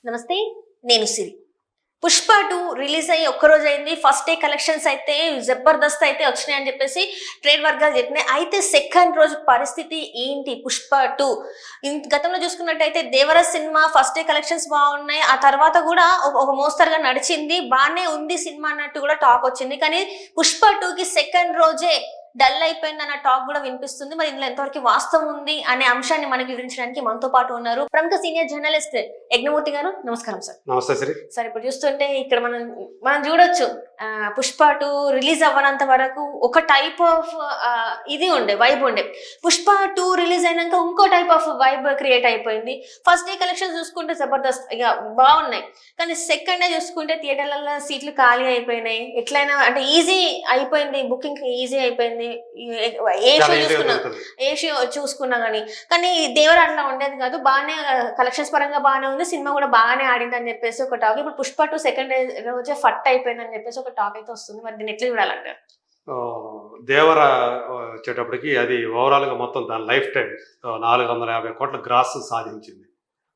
నమస్తే. నేను సిరి. 'పుష్ప 2' రిలీజ్ అయ్యి ఒక్కరోజు అయింది. ఫస్ట్ డే కలెక్షన్స్ అయితే జబర్దస్త్ అయితే వచ్చినాయని చెప్పేసి ట్రేడ్ వర్గాలు చెప్పినాయి. అయితే సెకండ్ రోజు పరిస్థితి ఏంటి 'పుష్ప 2'? గతంలో చూసుకున్నట్టయితే 'దేవర' సినిమా ఫస్ట్ డే కలెక్షన్స్ బాగున్నాయి. ఆ తర్వాత కూడా ఒక మోస్తరుగా నడిచింది. బానే ఉంది సినిమా అన్నట్టు కూడా టాక్ వచ్చింది. కానీ 'పుష్ప 2'కి సెకండ్ రోజే డల్ అయిపోయిందన్న టాక్ కూడా వినిపిస్తుంది. మరి ఇందులో ఎంతవరకు వాస్తవం ఉంది అనే అంశాన్ని మనకి వివరించడానికి మనతో పాటు ఉన్నారు ప్రముఖ సీనియర్ జర్నలిస్ట్ యజ్ఞమూర్తి గారు. నమస్కారం సార్. నమస్తే శ్రీ. సార్, ఇప్పుడు చూస్తుంటే ఇక్కడ మనం చూడొచ్చు, 'పుష్ప 2' రిలీజ్ అవ్వనంత వరకు ఒక టైప్ ఆఫ్ వైబ్ ఉండే. 'పుష్ప 2' రిలీజ్ అయినాక ఇంకో టైప్ ఆఫ్ వైబ్ క్రియేట్ అయిపోయింది. ఫస్ట్ డే కలెక్షన్ చూసుకుంటే జబర్దస్త్ ఇక బాగున్నాయి. కానీ సెకండ్ డే చూసుకుంటే థియేటర్లలో సీట్లు ఖాళీ అయిపోయినాయి. ఎట్లయినా అంటే ఈజీ అయిపోయింది, బుకింగ్ ఈజీ అయిపోయింది. ఏ షో చూసుకున్నా కానీ 'దేవర' అట్లా ఉండేది కాదు. బాగానే కలెక్షన్స్ పరంగా బాగానే ఉంది, సినిమా కూడా బాగానే ఆడింది అని చెప్పేసి ఒక టాక్. ఇప్పుడు 'పుష్ప 2' సెకండ్ రోజే ఫట్ అయిపోయిందని చెప్పేసి ఒక టాక్ అయితే వస్తుంది. మరి దీన్ని ఎట్లా చూడాలంటారు? 'దేవర' వచ్చేటప్పటికి అది ఓవరాల్గా మొత్తం దాని లైఫ్ టైం 450 కోట్ల గ్రాస్ సాధించింది.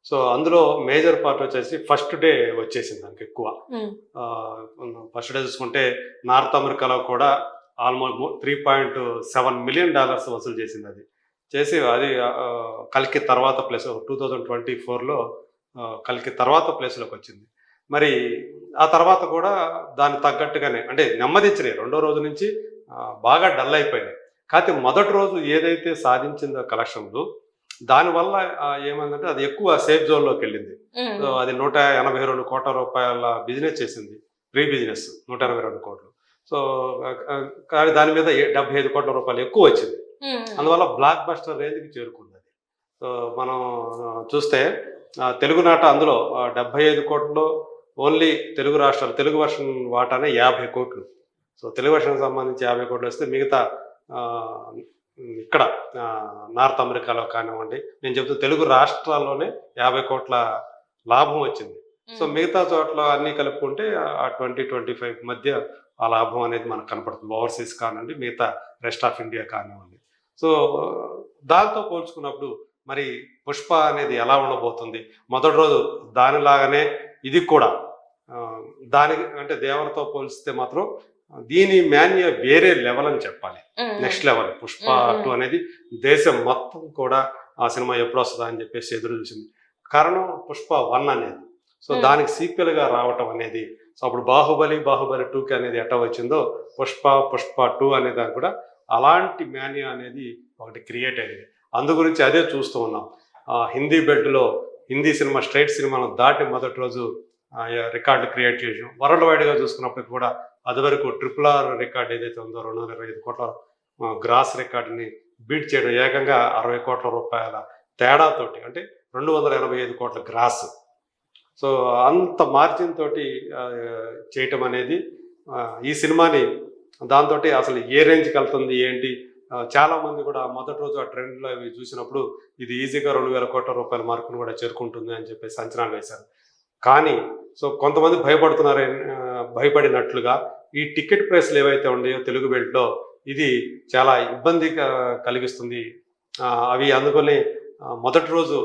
సో అందులో మేజర్ పార్ట్ వచ్చేసి ఫస్ట్ డే వచ్చేసింది దానికి ఎక్కువ. ఫస్ట్ డే చూసుకుంటే నార్త్ అమెరికాలో కూడా ఆల్మోస్ట్ $3.7 మిలియన్ వసూలు చేసింది. అది చేసి అది కల్కి తర్వాత ప్లేస్ 2024లో కల్కి తర్వాత ప్లేస్లోకి వచ్చింది. మరి ఆ తర్వాత కూడా దానికి తగ్గట్టుగానే అంటే నెమ్మదించినాయి. రెండో రోజు నుంచి బాగా డల్ అయిపోయింది. కాకపోతే మొదటి రోజు ఏదైతే సాధించిందో కలెక్షన్లు, దానివల్ల ఏమైందంటే అది ఎక్కువ సేఫ్ జోన్లోకి వెళ్ళింది. అది 182 కోట్ల రూపాయల బిజినెస్ చేసింది, ప్రీ బిజినెస్ 182 కోట్లు. సో కానీ దాని మీద 75 కోట్ల రూపాయలు ఎక్కువ వచ్చింది. అందువల్ల బ్లాక్ బస్టర్ రేంజ్కి చేరుకుంది అది. సో మనం చూస్తే తెలుగునాట అందులో 75 కోట్లు ఓన్లీ తెలుగు రాష్ట్రాలు, తెలుగు వర్షన్ వాటానే 50 కోట్లు. సో తెలుగు వర్షన్కి సంబంధించి 50 కోట్లు వస్తే మిగతా ఇక్కడ నార్త్ అమెరికాలో కానివ్వండి, నేను చెప్తూ తెలుగు రాష్ట్రాల్లోనే 50 కోట్ల లాభం వచ్చింది. సో మిగతా చోట్ల అన్నీ కలుపుకుంటే ఆ 20-25 మధ్య ఆ లాభం అనేది మనకు కనపడుతుంది. ఓవర్సీస్ కానివ్వండి, మిగతా రెస్ట్ ఆఫ్ ఇండియా కానివ్వండి. సో దాంతో పోల్చుకున్నప్పుడు మరి 'పుష్ప' అనేది ఎలా ఉండబోతుంది? మొదటి రోజు దానిలాగానే ఇది కూడా దానికి అంటే 'దేవర'తో పోల్చితే మాత్రం దీని మాన్య వేరే లెవెల్ అని చెప్పాలి. నెక్స్ట్ లెవెల్ 'పుష్ప 2' అనేది దేశం మొత్తం కూడా ఆ సినిమా ఎప్పుడు వస్తుందా అని చెప్పేసి ఎదురు చూసింది. కారణం 'పుష్ప 1' అనేది. సో దానికి సీక్వెల్ గా రావటం అనేది, సో అప్పుడు బాహుబలి 2కి అనేది ఎట్లా వచ్చిందో 'పుష్ప 2' అనే దానికి కూడా అలాంటి మాన్యా అనేది ఒకటి క్రియేట్ అయింది. అందు గురించి అదే చూస్తూ ఉన్నాం. హిందీ బెల్ట్లో హిందీ సినిమా స్ట్రైట్ సినిమాను దాటి మొదటి రోజు రికార్డు క్రియేట్ చేసాం. వరల్డ్ వైడ్గా చూసుకున్నప్పటికి కూడా అదివరకు RRR రికార్డ్ ఏదైతే ఉందో 225 కోట్ల గ్రాస్ రికార్డుని బీట్ చేయడం ఏకంగా 60 కోట్ల రూపాయల తేడాతోటి, అంటే 285 కోట్ల గ్రాస్. సో అంత మార్జిన్ తోటి చేయటం అనేది ఈ సినిమాని దాంతో అసలు ఏ రేంజ్కి వెళ్తుంది ఏంటి, చాలామంది కూడా మొదటి రోజు ఆ ట్రెండ్లో అవి చూసినప్పుడు ఇది ఈజీగా 2000 కోట్ల రూపాయల మార్కును కూడా చేరుకుంటుంది అని చెప్పేసి అంచనాలు వేశారు. కానీ సో కొంతమంది భయపడినట్లుగా ఈ టికెట్ ప్రైస్లు ఏవైతే ఉన్నాయో తెలుగు బెల్ట్లో ఇది చాలా ఇబ్బంది కలిగిస్తుంది. అవి అందుకని మొదటి రోజు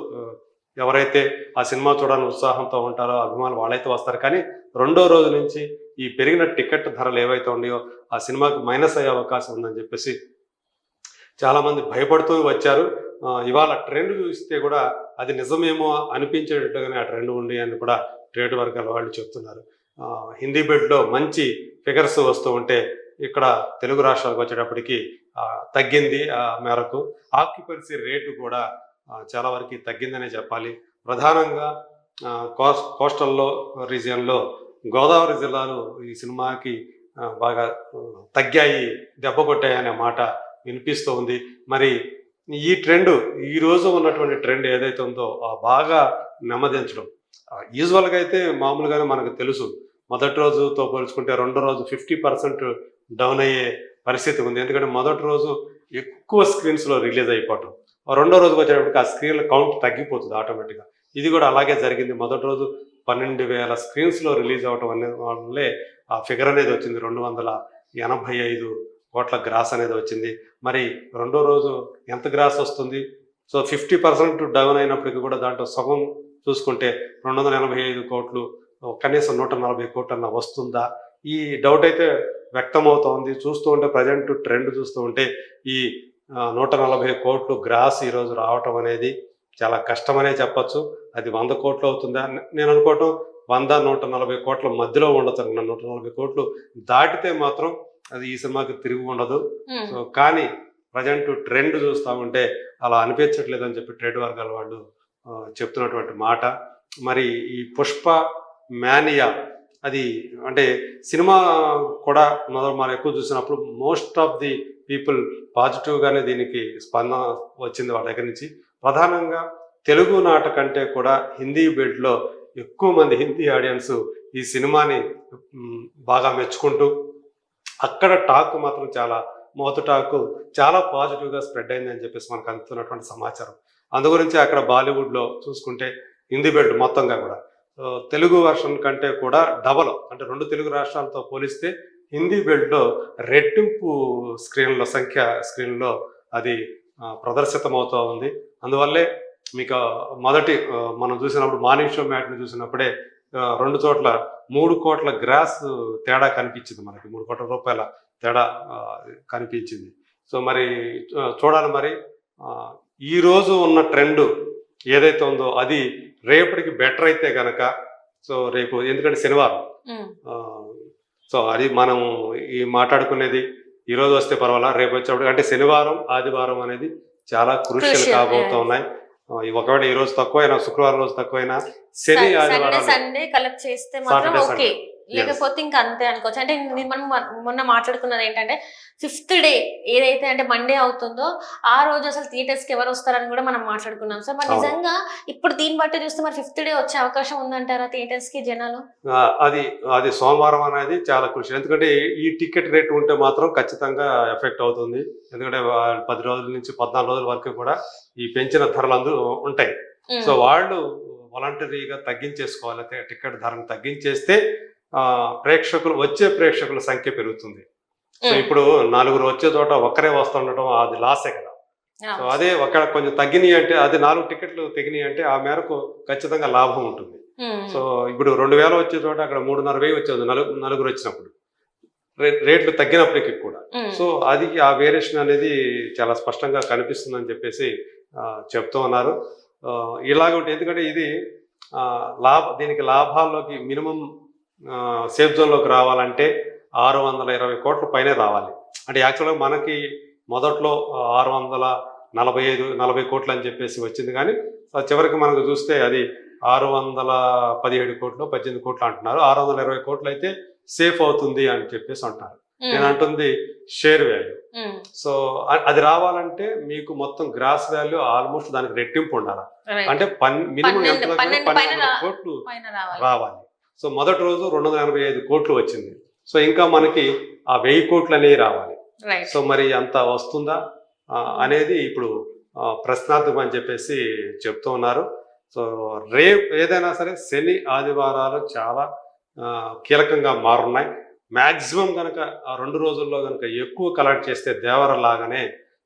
ఎవరైతే ఆ సినిమా చూడాలని ఉత్సాహంతో ఉంటారో అభిమానులు వాళ్ళైతే వస్తారు. కానీ రెండో రోజు నుంచి ఈ పెరిగిన టికెట్ ధరలు ఏవైతే ఉన్నాయో ఆ సినిమాకి మైనస్ అయ్యే అవకాశం ఉందని చెప్పేసి చాలామంది భయపడుతూ వచ్చారు. ఇవాళ ట్రెండ్ చూస్తే కూడా అది నిజమేమో అనిపించేటట్టుగానే ఆ ట్రెండ్ ఉంది అని కూడా ట్రేడ్ వర్గాల వాళ్ళు చెప్తున్నారు. హిందీ బెడ్లో మంచి ఫిగర్స్ వస్తూ ఉంటే ఇక్కడ తెలుగు రాష్ట్రాలకు వచ్చేటప్పటికి తగ్గింది. ఆ మేరకు ఆక్యుపెన్సీ రేటు కూడా చాలా వరకు తగ్గిందనే చెప్పాలి. ప్రధానంగా కోస్టల్లో రీజియన్లో గోదావరి జిల్లాలు ఈ సినిమాకి బాగా తగ్గాయి, దెబ్బ కొట్టాయి అనే మాట వినిపిస్తూ ఉంది. మరి ఈ ట్రెండ్, ఈరోజు ఉన్నటువంటి ట్రెండ్ ఏదైతే ఉందో బాగా నెమ్మదించడం. యూజువల్గా అయితే మామూలుగానే మనకు తెలుసు, మొదటి రోజుతో పోల్చుకుంటే రెండో రోజు 50% డౌన్ అయ్యే పరిస్థితి ఉంది. ఎందుకంటే మొదటి రోజు ఎక్కువ స్క్రీన్స్లో రిలీజ్ అయిపోవటం, రెండో రోజుకి వచ్చేటప్పటికి ఆ స్క్రీన్ల కౌంట్ తగ్గిపోతుంది ఆటోమేటిక్గా. ఇది కూడా అలాగే జరిగింది. మొదటి రోజు 12,000 స్క్రీన్స్లో రిలీజ్ అవటం అనేది వల్లే ఆ ఫిగర్ అనేది వచ్చింది. 285 కోట్ల గ్రాస్ అనేది వచ్చింది. మరి రెండో రోజు ఎంత గ్రాస్ వస్తుంది? సో 50% డౌన్ అయినప్పటికీ కూడా దాంట్లో సగం చూసుకుంటే 285 కోట్లు, కనీసం 140 కోట్లన్నా వస్తుందా, ఈ డౌట్ అయితే వ్యక్తమవుతోంది. చూస్తూ ఉంటే ప్రజెంట్ ట్రెండ్ చూస్తూ ఉంటే ఈ 140 కోట్లు గ్రాస్ ఈరోజు రావటం అనేది చాలా కష్టమనే చెప్పచ్చు. అది 100 కోట్లు అవుతుందా, నేను అనుకోవటం 100-140 కోట్ల మధ్యలో ఉండొచ్చు. 140 కోట్లు దాటితే మాత్రం అది ఈ సినిమాకి తిరిగి ఉండదు. సో కానీ ప్రజెంట్ ట్రెండ్ చూస్తూ ఉంటే అలా అనిపించట్లేదు అని చెప్పి ట్రేడ్ వర్గాల వాళ్ళు చెప్తున్నటువంటి మాట. మరి ఈ పుష్ప మ్యానియా అది అంటే సినిమా కూడా మనం ఎక్కువ చూసినప్పుడు మోస్ట్ ఆఫ్ ది పీపుల్ పాజిటివ్గానే దీనికి స్పందన వచ్చింది వాళ్ళ దగ్గర నుంచి. ప్రధానంగా తెలుగు నాట కంటే కూడా హిందీ బెల్ట్లో ఎక్కువ మంది హిందీ ఆడియన్స్ ఈ సినిమాని బాగా మెచ్చుకుంటూ, అక్కడ టాక్ మాత్రం చాలా టాక్ చాలా పాజిటివ్గా స్ప్రెడ్ అయింది అని చెప్పేసి మనకు అందుతున్నటువంటి సమాచారం. అందు గురించి అక్కడ బాలీవుడ్లో చూసుకుంటే హిందీ బెల్ట్ మొత్తంగా కూడా తెలుగు వర్షన్ కంటే కూడా డబల్, అంటే 2 తెలుగు రాష్ట్రాలతో పోలిస్తే హిందీ బెల్ట్లో రెట్టింపు స్క్రీన్లో అది ప్రదర్శితమవుతూ ఉంది. అందువల్లే మీకు మొదటి మనం చూసినప్పుడు మార్నింగ్ షో మ్యాట్ని చూసినప్పుడే 2 చోట్ల 3 కోట్ల గ్రాస్ తేడా కనిపించింది, మనకి 3 కోట్ల రూపాయల తేడా కనిపించింది. సో మరి చూడాలి మరి ఈరోజు ఉన్న ట్రెండ్ ఏదైతే ఉందో అది రేపటికి బెటర్ అయితే గనక, సో రేపు ఎందుకంటే శనివారం, సో అది మనం ఈ మాట్లాడుకునేది ఈరోజు వస్తే పర్వాలా, రేపు వచ్చేప్పుడు అంటే శనివారం ఆదివారం అనేది చాలా క్రూషియల్ కాబోతూ ఉన్నాయి. ఒకవేళ ఈ రోజు తక్కువైనా, శుక్రవారం రోజు తక్కువైనా, శని ఆదివారం సండే కలెక్ట్ చేస్తే మాత్రం ఓకే, లేకపోతే ఇంకా అంతే అనుకోవచ్చు. అంటే మనం మొన్న మాట్లాడుకున్నది ఏంటంటే 5th డే ఏదైతే అంటే మండే అవుతుందో ఆ రోజు అసలు థియేటర్స్ కి ఎవరు వస్తారని కూడా మనం మాట్లాడుకున్నాం సార్. మరి నిజంగా ఇప్పుడు దీన్ని బట్టి చూస్తే మరి 5th డే వచ్చే అవకాశం ఉందంటారా థియేటర్స్ కి జనాలు? అది సోమవారం అనేది చాలా కృషి. ఎందుకంటే ఈ టికెట్ రేట్ ఉంటే మాత్రం ఖచ్చితంగా ఎఫెక్ట్ అవుతుంది. ఎందుకంటే 10 రోజుల నుంచి 14 రోజుల వరకు కూడా ఈ పెంచిన ధరలు అందరూ ఉంటాయి. సో వాళ్ళు వాలంటరీగా తగ్గించేసుకోవాలి, టికెట్ ధరను తగ్గించేస్తే వచ్చే ప్రేక్షకుల సంఖ్య పెరుగుతుంది. సో ఇప్పుడు 4 వచ్చే చోట ఒక్కరే వస్తుండటం అది లాసే కదా. సో అదే ఒకవేళ కొంచెం తగ్గినాయి అంటే, అది 4 టికెట్లు తగ్గినాయి అంటే ఆ మేరకు ఖచ్చితంగా లాభం ఉంటుంది. సో ఇప్పుడు 2000 వచ్చే చోట అక్కడ 3,500 వచ్చేది నలుగురు వచ్చినప్పుడు, రేట్లు తగ్గినప్పటికీ కూడా. సో అది ఆ వేరియేషన్ అనేది చాలా స్పష్టంగా కనిపిస్తుందని చెప్పేసి చెప్తూ ఉన్నారు. ఇలాగ ఉంటుంది, ఎందుకంటే ఇది దీనికి లాభాల్లోకి మినిమం సేఫ్ జోన్లోకి రావాలంటే 620 కోట్ల పైనే రావాలి. అంటే యాక్చువల్గా మనకి మొదట్లో 640 కోట్లు అని చెప్పేసి వచ్చింది, కానీ చివరికి మనకు చూస్తే అది 617 కోట్లు 18 కోట్లు అంటున్నారు. 620 కోట్లు అయితే సేఫ్ అవుతుంది అని చెప్పేసి అంటున్నారు. నేను అంటుంది షేర్ వాల్యూ. సో అది రావాలంటే మీకు మొత్తం గ్రాస్ వాల్యూ ఆల్మోస్ట్ దానికి రెట్టింపు ఉండాలి. అంటే మినిమం 12 కోట్లు రావాలి. సో మొదటి రోజు 285 కోట్లు వచ్చింది. సో ఇంకా మనకి ఆ 1000 కోట్లు అనేవి రావాలి. సో మరి అంత వస్తుందా అనేది ఇప్పుడు ప్రశ్నార్థకం అని చెప్పేసి చెప్తూ ఉన్నారు. సో రేపు ఏదైనా సరే శని ఆదివారాలు చాలా కీలకంగా మారున్నాయి. మ్యాక్సిమం కనుక ఆ 2 రోజుల్లో కనుక ఎక్కువ కలెక్ట్ చేస్తే దేవర లాగానే,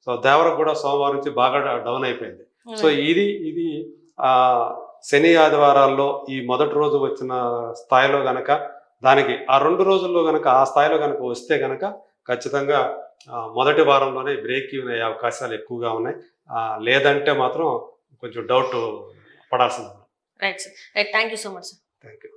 సో దేవర కూడా సోమవారం నుంచి బాగా డౌన్ అయిపోయింది. సో ఇది శని ఆదివారాల్లో ఈ మొదటి రోజు వచ్చిన స్థాయిలో గనక దానికి ఆ 2 రోజుల్లో గనక ఆ స్థాయిలో గనక వస్తే గనక ఖచ్చితంగా మొదటి వారంలోనే బ్రేక్ ఈవెన్ అయ్యే అవకాశాలు ఎక్కువగా ఉన్నాయి. లేదంటే మాత్రం కొంచెం డౌట్ పడాల్సింది. Right sir, right, thank you so much sir. Thank you.